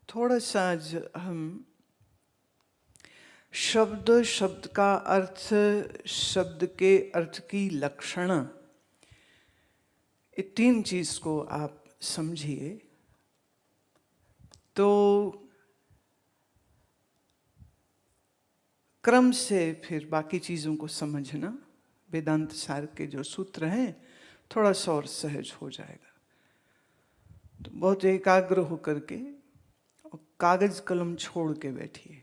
थोड़ा सा आज हम शब्द, शब्द का अर्थ, शब्द के अर्थ की लक्षण, ये तीन चीज को आप समझिए तो क्रम से फिर बाकी चीजों को समझना वेदांत सार के जो सूत्र हैं थोड़ा सा और सहज हो जाएगा। तो बहुत एकाग्र होकर के और कागज कलम छोड़ के बैठिए।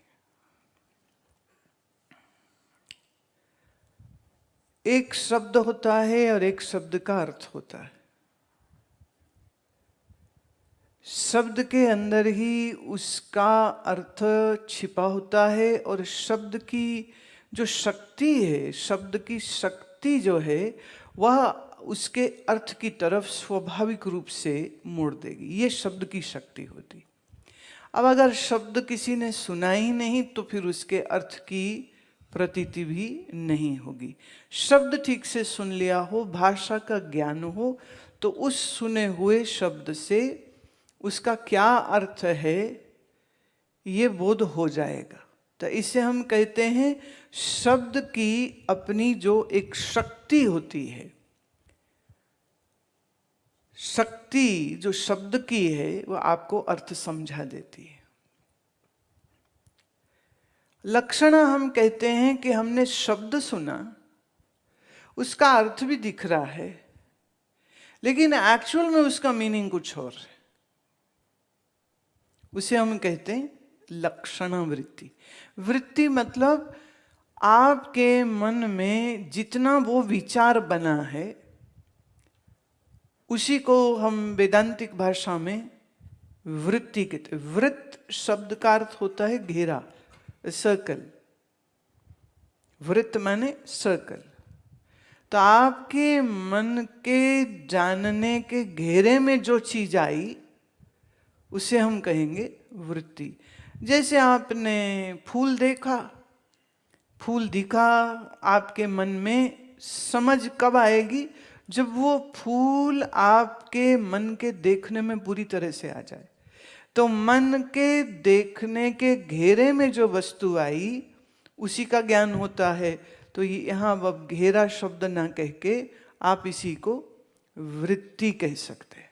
एक शब्द होता है और एक शब्द का अर्थ होता है। शब्द के अंदर ही उसका अर्थ छिपा होता है और शब्द की जो शक्ति है, शब्द की शक्ति जो है वह उसके अर्थ की तरफ स्वाभाविक रूप से मोड़ देगी। ये शब्द की शक्ति होती। अब अगर शब्द किसी ने सुना ही नहीं तो फिर उसके अर्थ की प्रतीति भी नहीं होगी। शब्द ठीक से सुन लिया हो, भाषा का ज्ञान हो, तो उस सुने हुए शब्द से उसका क्या अर्थ है ये बोध हो जाएगा। तो इसे हम कहते हैं शब्द की अपनी जो एक शक्ति होती है, शक्ति जो शब्द की है वह आपको अर्थ समझा देती है। लक्षण हम कहते हैं कि हमने शब्द सुना, उसका अर्थ भी दिख रहा है, लेकिन एक्चुअल में उसका मीनिंग कुछ और है। उसे हम कहते हैं लक्षणा वृत्ति। वृत्ति मतलब आपके मन में जितना वो विचार बना है उसी को हम वेदांतिक भाषा में वृत्ति कहते हैं। वृत्त शब्द का अर्थ होता है घेरा, सर्कल। वृत्त माने सर्कल। तो आपके मन के जानने के घेरे में जो चीज आई उसे हम कहेंगे वृत्ति। जैसे आपने फूल देखा, फूल दिखा, आपके मन में समझ कब आएगी? जब वो फूल आपके मन के देखने में पूरी तरह से आ जाए। तो मन के देखने के घेरे में जो वस्तु आई उसी का ज्ञान होता है। तो यहाँ अब घेरा शब्द ना कह के आप इसी को वृत्ति कह सकते हैं।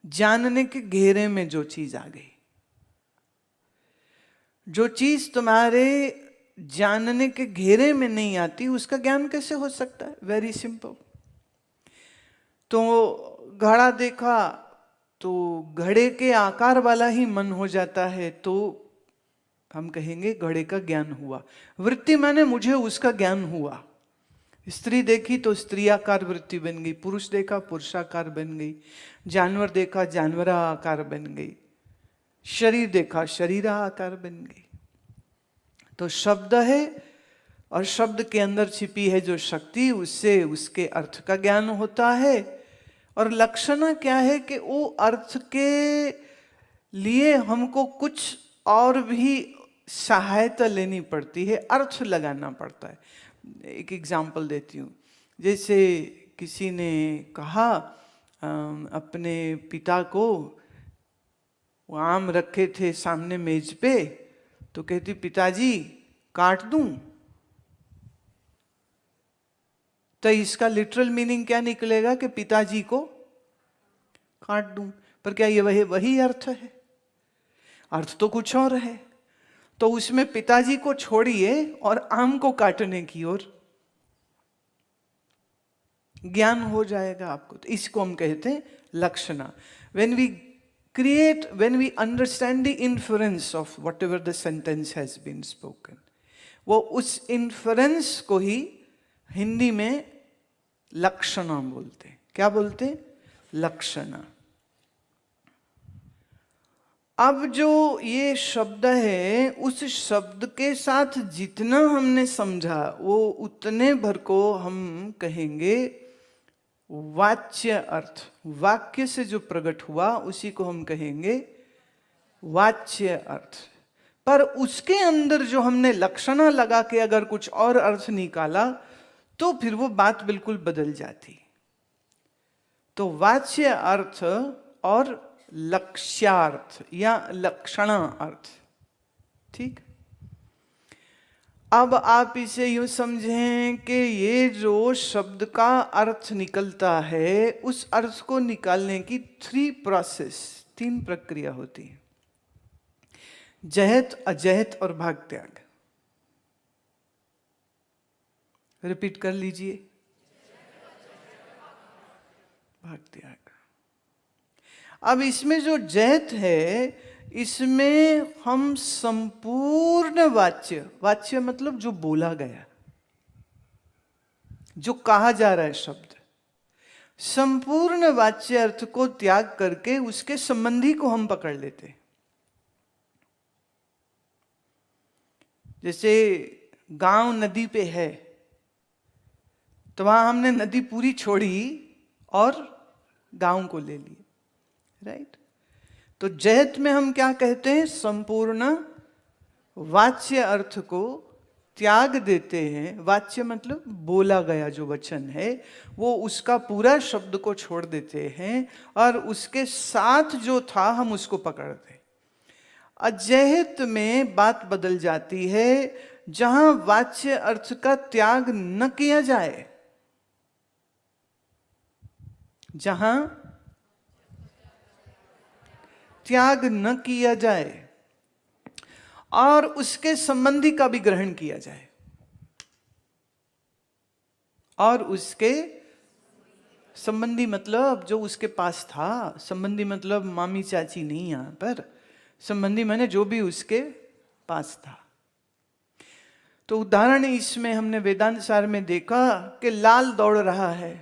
जानने के घेरे में जो चीज आ गई, जो चीज तुम्हारे जानने के घेरे में नहीं आती उसका ज्ञान कैसे हो सकता है? Very simple. तो घड़ा देखा तो घड़े के आकार वाला ही मन हो जाता है, तो हम कहेंगे घड़े का ज्ञान हुआ। वृत्ति माने मुझे उसका ज्ञान हुआ। स्त्री देखी तो स्त्रियाकार वृत्ति बन गई, पुरुष देखा पुरुषाकार बन गई, जानवर देखा जानवरा आकार बन गई, शरीर देखा शरीरा आकार बन गई। तो शब्द है और शब्द के अंदर छिपी है जो शक्ति, उससे उसके अर्थ का ज्ञान होता है। और लक्षण क्या है कि वो अर्थ के लिए हमको कुछ और भी सहायता लेनी पड़ती है, अर्थ लगाना पड़ता है। एक एग्जाम्पल देती हूँ। जैसे किसी ने कहा अपने पिता को, वो आम रखे थे सामने मेज पे, तो कहती पिताजी काट दूं? तो इसका लिटरल मीनिंग क्या निकलेगा कि पिताजी को काट दूं। पर क्या ये वही अर्थ है? अर्थ तो कुछ और है। तो उसमें पिताजी को छोड़िए और आम को काटने की ओर ज्ञान हो जाएगा आपको। तो इसको हम कहते हैं लक्षणा। when we understand the inference of whatever the sentence has been spoken, वो उस inference को ही हिंदी में लक्षणा बोलते हैं। क्या बोलते हैं? लक्षणा। अब जो ये शब्द है, उस शब्द के साथ जितना हमने समझा वो उतने भर को हम कहेंगे वाच्य अर्थ। वाक्य से जो प्रकट हुआ उसी को हम कहेंगे वाच्य अर्थ। पर उसके अंदर जो हमने लक्षणा लगा के अगर कुछ और अर्थ निकाला तो फिर वो बात बिल्कुल बदल जाती। तो वाच्य अर्थ और लक्ष्यार्थ या लक्षणा अर्थ। ठीक, अब आप इसे यूं समझें कि ये जो शब्द का अर्थ निकलता है, उस अर्थ को निकालने की 3 प्रक्रिया होती है। जहत, अजहत और भाग त्याग। रिपीट कर लीजिए, भाग त्याग। अब इसमें जो जहत है, इसमें हम संपूर्ण वाच्य, वाच्य मतलब जो बोला गया, जो कहा जा रहा है शब्द, संपूर्ण वाच्य अर्थ को त्याग करके उसके संबंधी को हम पकड़ लेते हैं। जैसे गांव नदी पे है, तो वहां हमने नदी पूरी छोड़ी और गांव को ले लिया, राइट। तो जहत में हम क्या कहते हैं, संपूर्ण वाच्य अर्थ को त्याग देते हैं। वाच्य मतलब बोला गया जो वचन है, वो उसका पूरा शब्द को छोड़ देते हैं और उसके साथ जो था हम उसको पकड़ते हैं। अजहत में बात बदल जाती है, जहां वाच्य अर्थ का त्याग न किया जाए, जहां त्याग न किया जाए और उसके संबंधी का भी ग्रहण किया जाए, और उसके संबंधी मतलब जो उसके पास था, संबंधी मतलब मामी चाची नहीं, यहां पर संबंधी माने जो भी उसके पास था। तो उदाहरण इसमें हमने वेदांत सार में देखा कि लाल दौड़ रहा है,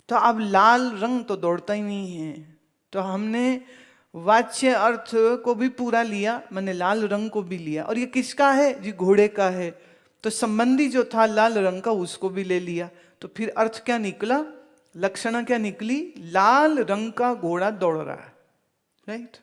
तो अब लाल रंग तो दौड़ता ही नहीं है, तो हमने वाच्य अर्थ को भी पूरा लिया, मैंने लाल रंग को भी लिया, और ये किसका है जी, घोड़े का है, तो संबंधी जो था लाल रंग का उसको भी ले लिया। तो फिर अर्थ क्या निकला, लक्षणा क्या निकली, लाल रंग का घोड़ा दौड़ रहा है, राइट।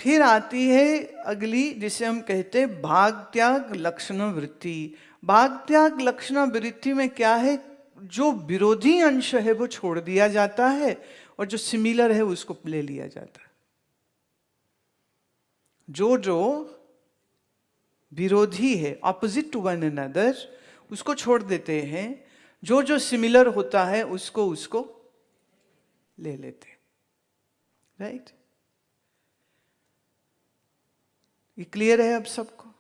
फिर आती है अगली, जिसे हम कहते हैं भाग त्याग लक्षण वृत्ति। भाग त्याग लक्षण वृत्ति में क्या है, जो विरोधी अंश है वो छोड़ दिया जाता है और जो सिमिलर है उसको ले लिया जाता है। जो जो विरोधी है, ऑपोजिट टू वन अनदर, उसको छोड़ देते हैं, जो जो सिमिलर होता है उसको उसको ले लेते हैं, राइट। ये क्लियर है अब सबको?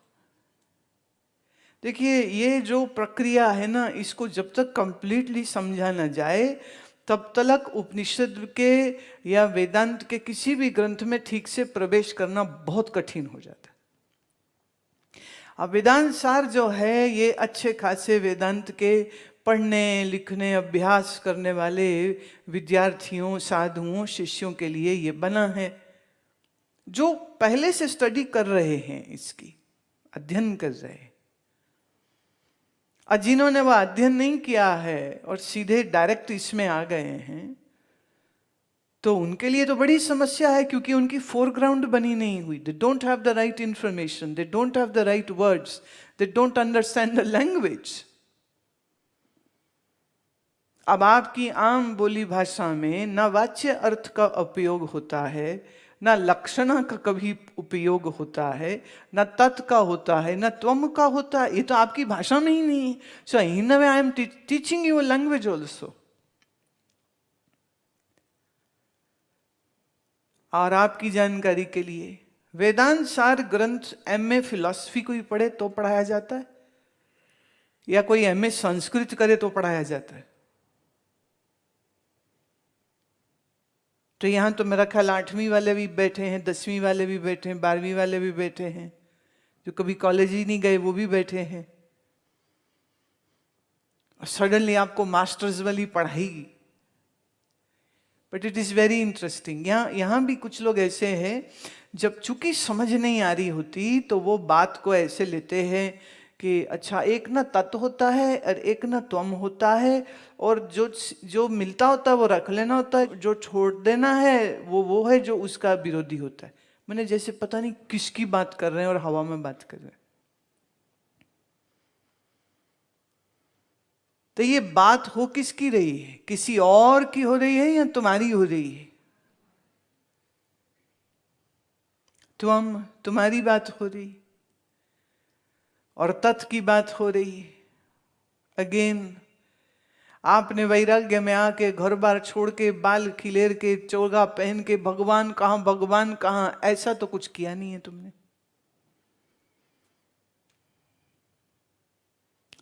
देखिए, ये जो प्रक्रिया है ना, इसको जब तक कंप्लीटली समझा ना जाए, तब तक उपनिषद के या वेदांत के किसी भी ग्रंथ में ठीक से प्रवेश करना बहुत कठिन हो जाता है। अब वेदांत सार जो है, ये अच्छे खासे वेदांत के पढ़ने लिखने अभ्यास करने वाले विद्यार्थियों, साधुओं, शिष्यों के लिए ये बना है, जो पहले से स्टडी कर रहे हैं, इसकी अध्ययन कर रहे हैं। और जिन्होंने वह अध्ययन नहीं किया है और सीधे डायरेक्ट इसमें आ गए हैं, तो उनके लिए तो बड़ी समस्या है, क्योंकि उनकी फोरग्राउंड बनी नहीं हुई। They don't have the right information, they don't have the right words, they don't understand the language. अब आपकी आम बोली भाषा में ना वाच्य अर्थ का उपयोग होता है, ना लक्षणा का कभी उपयोग होता है, ना तत् का होता है, ना त्वम का होता है। ये तो आपकी भाषा में ही नहीं है। So in a way I am teaching you language also. और आपकी जानकारी के लिए, वेदांत सार ग्रंथ एमए फिलॉसफी कोई पढ़े तो पढ़ाया जाता है, या कोई एमए संस्कृत करे तो पढ़ाया जाता है? तो यहां तो मेरा ख्याल 8वीं वाले भी बैठे हैं, 10वीं वाले भी बैठे हैं, 12वीं वाले भी बैठे हैं, जो कभी कॉलेज ही नहीं गए वो भी बैठे हैं। और सडनली आपको मास्टर्स वाली पढ़ाई। But it is very interesting. यहां भी कुछ लोग ऐसे हैं, जब चूंकि समझ नहीं आ रही होती, तो वो बात को ऐसे लेते हैं कि अच्छा, एक ना तत्व होता है और एक ना त्वम होता है, और जो जो मिलता होता है वो रख लेना होता है, जो छोड़ देना है वो है जो उसका विरोधी होता है। मैंने जैसे पता नहीं किसकी बात कर रहे हैं और हवा में बात कर रहे हैं। तो ये बात हो किसकी रही है? किसी और की हो रही है या तुम्हारी हो रही है? तुम्हारी बात हो रही और तत् की बात हो रही है। अगेन आपने वैराग्य में आके घर बार छोड़ के, बाल खिलेर के, चोगा पहन के भगवान कहां ऐसा तो कुछ किया नहीं है तुमने।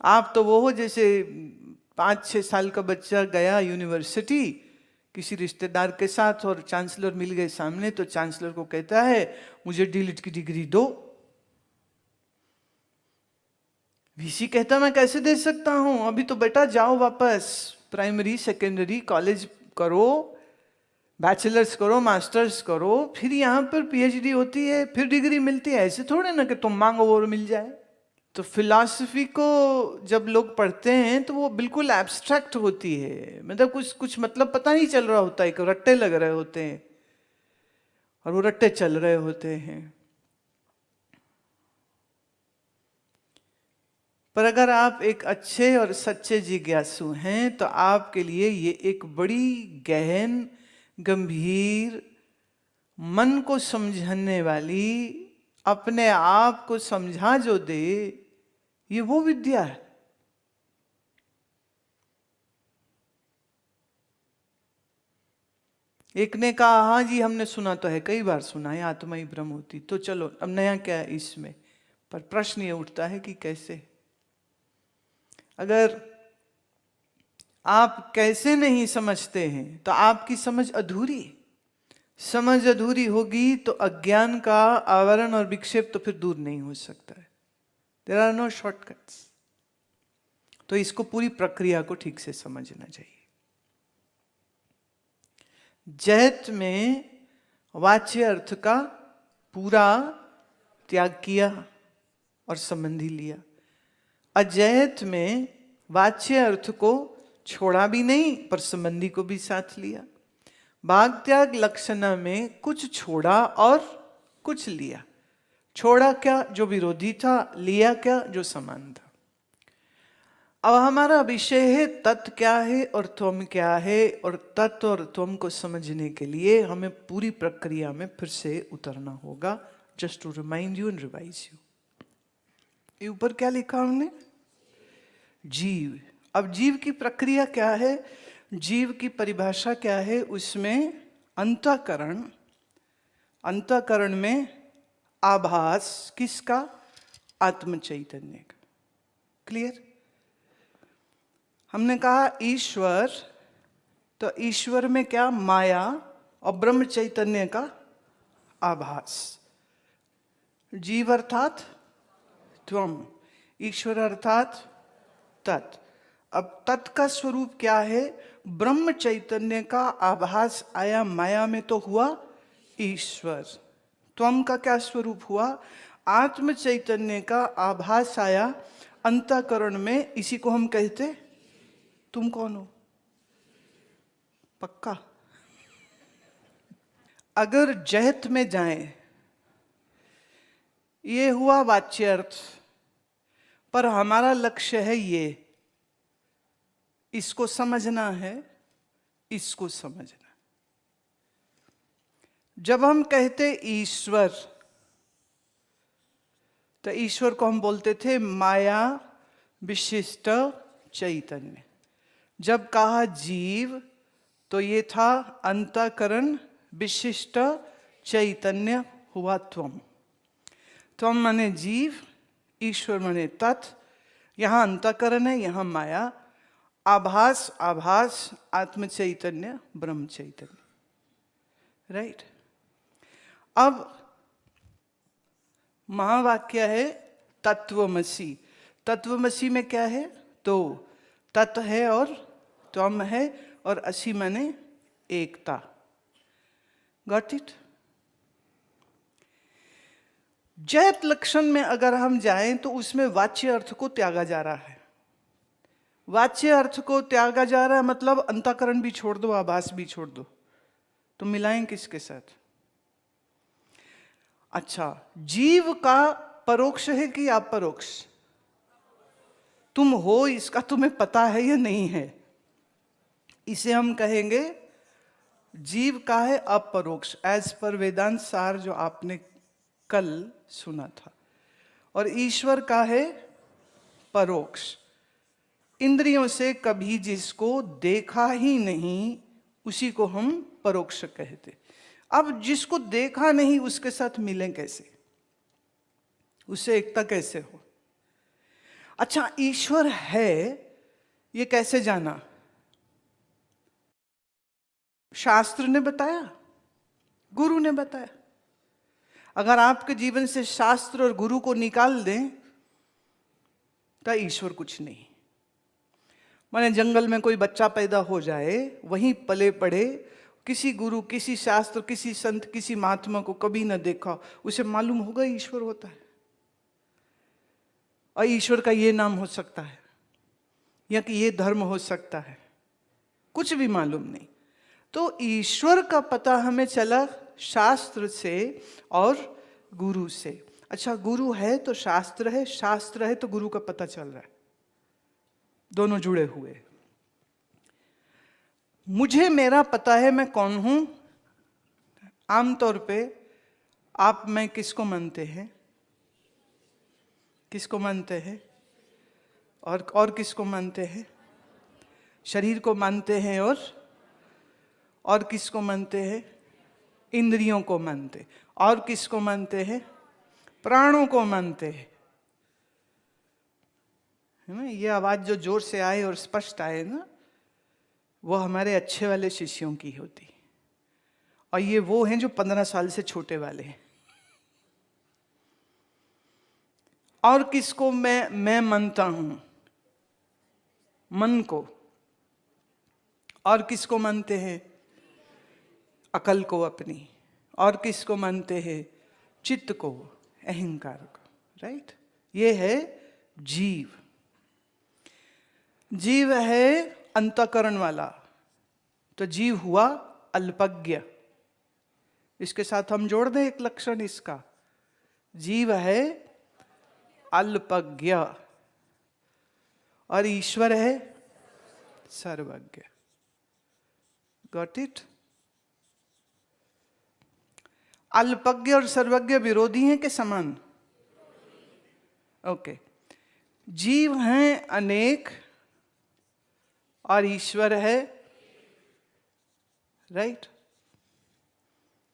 आप तो वो हो जैसे 5-6 साल का बच्चा गया यूनिवर्सिटी किसी रिश्तेदार के साथ और चांसलर मिल गए सामने, तो चांसलर को कहता है मुझे डीलिट की डिग्री दो। वीसी कहता मैं कैसे दे सकता हूं, अभी तो बेटा जाओ वापस प्राइमरी सेकेंडरी कॉलेज करो, बैचलर्स करो, मास्टर्स करो, फिर यहां पर पीएचडी होती है, फिर डिग्री मिलती है। ऐसे थोड़े ना कि तुम मांगो और मिल जाए। तो फिलॉसफी को जब लोग पढ़ते हैं तो वो बिल्कुल एब्स्ट्रैक्ट होती है, मतलब कुछ मतलब पता नहीं चल रहा होता है, कि रट्टे लग रहे होते हैं और वो रट्टे चल रहे होते हैं। पर अगर आप एक अच्छे और सच्चे जिज्ञासु हैं तो आपके लिए ये एक बड़ी गहन, गंभीर, मन को समझाने वाली, अपने आप को समझा जो दे, ये वो विद्या है। एक ने कहा हाँ जी हमने सुना तो है, कई बार सुना है, आत्मा ही ब्रह्म होती। तो चलो अब नया क्या है इसमें? पर प्रश्न ये उठता है कि कैसे? अगर आप कैसे नहीं समझते हैं तो आपकी समझ अधूरी है। समझ अधूरी होगी तो अज्ञान का आवरण और विक्षेप तो फिर दूर नहीं हो सकता है। There are no shortcuts. तो इसको पूरी प्रक्रिया को ठीक से समझना चाहिए। जैत में वाच्य अर्थ का पूरा त्याग किया और संबंधी लिया। अजैत में वाच्य अर्थ को छोड़ा भी नहीं पर संबंधी को भी साथ लिया। भाग त्याग लक्षणा में कुछ छोड़ा और कुछ लिया। छोड़ा क्या? जो विरोधी था। लिया क्या? जो समान था। अब हमारा विषय है तत् क्या है और त्वम क्या है, और तत् और त्वम को समझने के लिए हमें पूरी प्रक्रिया में फिर से उतरना होगा। Just to remind you and revise you. ये ऊपर क्या लिखा हमने? जीव। अब जीव की प्रक्रिया क्या है, जीव की परिभाषा क्या है? उसमें अंतःकरण, अंतःकरण में आभास किसका? आत्म चैतन्य का। क्लियर? हमने कहा ईश्वर, तो ईश्वर में क्या? माया और ब्रह्म चैतन्य का आभास। जीव अर्थात त्वम, ईश्वर अर्थात तत्। अब तत् का स्वरूप क्या है? ब्रह्म चैतन्य का आभास आया माया में तो हुआ ईश्वर। त्वम का क्या स्वरूप हुआ? आत्म चैतन्य का आभास आया अंतःकरण में, इसी को हम कहते। तुम कौन हो? पक्का? अगर जहत में जाएं, ये हुआ वाच्य अर्थ, पर हमारा लक्ष्य है ये, इसको समझना है, इसको समझना। जब हम कहते ईश्वर, तो ईश्वर को हम बोलते थे माया विशिष्ट चैतन्य। जब कहा जीव, तो ये था अंतःकरण विशिष्ट चैतन्य, हुआ त्वम। त्वम माने जीव, ईश्वर माने तत्। यहां अंतःकरण है, यहां माया। आभास, आभास आत्म चैतन्य, ब्रह्म चैतन्य। राइट? अब महावाक्य है तत्वमसि। तत्वमसि में क्या है? तो तत् है और त्वम है, और असि माने एकता। Got it? जैत लक्षण में अगर हम जाएं तो उसमें वाच्य अर्थ को त्यागा जा रहा है। वाच्य अर्थ को त्यागा जा रहा है मतलब अंतःकरण भी छोड़ दो, आभास भी छोड़ दो। तो मिलाएं किसके साथ? अच्छा, जीव का परोक्ष है कि अपरोक्ष? तुम हो इसका तुम्हें पता है या नहीं है, इसे हम कहेंगे जीव का है अपरोक्ष, एज पर वेदांत सार जो आपने कल सुना था। और ईश्वर का है परोक्ष, इंद्रियों से कभी जिसको देखा ही नहीं उसी को हम परोक्ष कहते। अब जिसको देखा नहीं उसके साथ मिलें कैसे, उससे एकता कैसे हो? अच्छा, ईश्वर है ये कैसे जाना? शास्त्र ने बताया, गुरु ने बताया। अगर आपके जीवन से शास्त्र और गुरु को निकाल दें तो ईश्वर कुछ नहीं। माने जंगल में कोई बच्चा पैदा हो जाए, वहीं पले पड़े, किसी गुरु, किसी शास्त्र, किसी संत, किसी महात्मा को कभी न देखा, उसे मालूम होगा ईश्वर होता है और ईश्वर का ये नाम हो सकता है या कि ये धर्म हो सकता है, कुछ भी मालूम नहीं। तो ईश्वर का पता हमें चला शास्त्र से और गुरु से। अच्छा, गुरु है तो शास्त्र है, शास्त्र है तो गुरु का पता चल रहा है, दोनों जुड़े हुए। मुझे मेरा पता है मैं कौन हूं। आमतौर पे आप मैं किसको मानते हैं? किसको मानते हैं? और किसको मानते हैं? शरीर को मानते हैं और किसको मानते हैं? इंद्रियों को मानते। और किसको मानते हैं? प्राणों को मानते हैं, है ना? ये आवाज जो जोर से आए और स्पष्ट आए ना, वो हमारे अच्छे वाले शिष्यों की होती, और ये वो हैं जो 15 साल से छोटे वाले हैं। और किसको मैं मानता हूं? मन को। और किसको मानते हैं? अकल को अपनी। और किसको मानते हैं? चित्त को, अहंकार को। राइट? ये है जीव। जीव है अंतःकरण वाला, तो जीव हुआ अल्पज्ञ। इसके साथ हम जोड़ दें एक लक्षण इसका, जीव है अल्पज्ञ और ईश्वर है सर्वज्ञ। Got it? अल्पज्ञ और सर्वज्ञ विरोधी हैं कि समान? ओके। जीव हैं अनेक और ईश्वर है, राइट?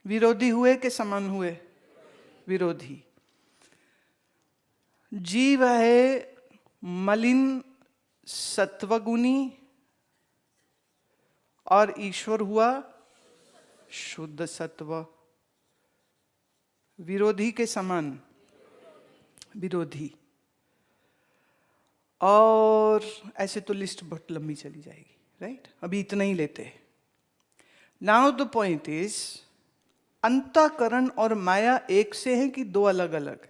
विरोधी हुए कि समान हुए? विरोधी। जीव है मलिन सत्वगुणी और ईश्वर हुआ शुद्ध सत्व। विरोधी के समान? विरोधी। और ऐसे तो लिस्ट बहुत लंबी चली जाएगी, राइट? अभी इतना ही लेते हैं। नाउ द पॉइंट इज, अंतःकरण और माया एक से है कि दो अलग अलग?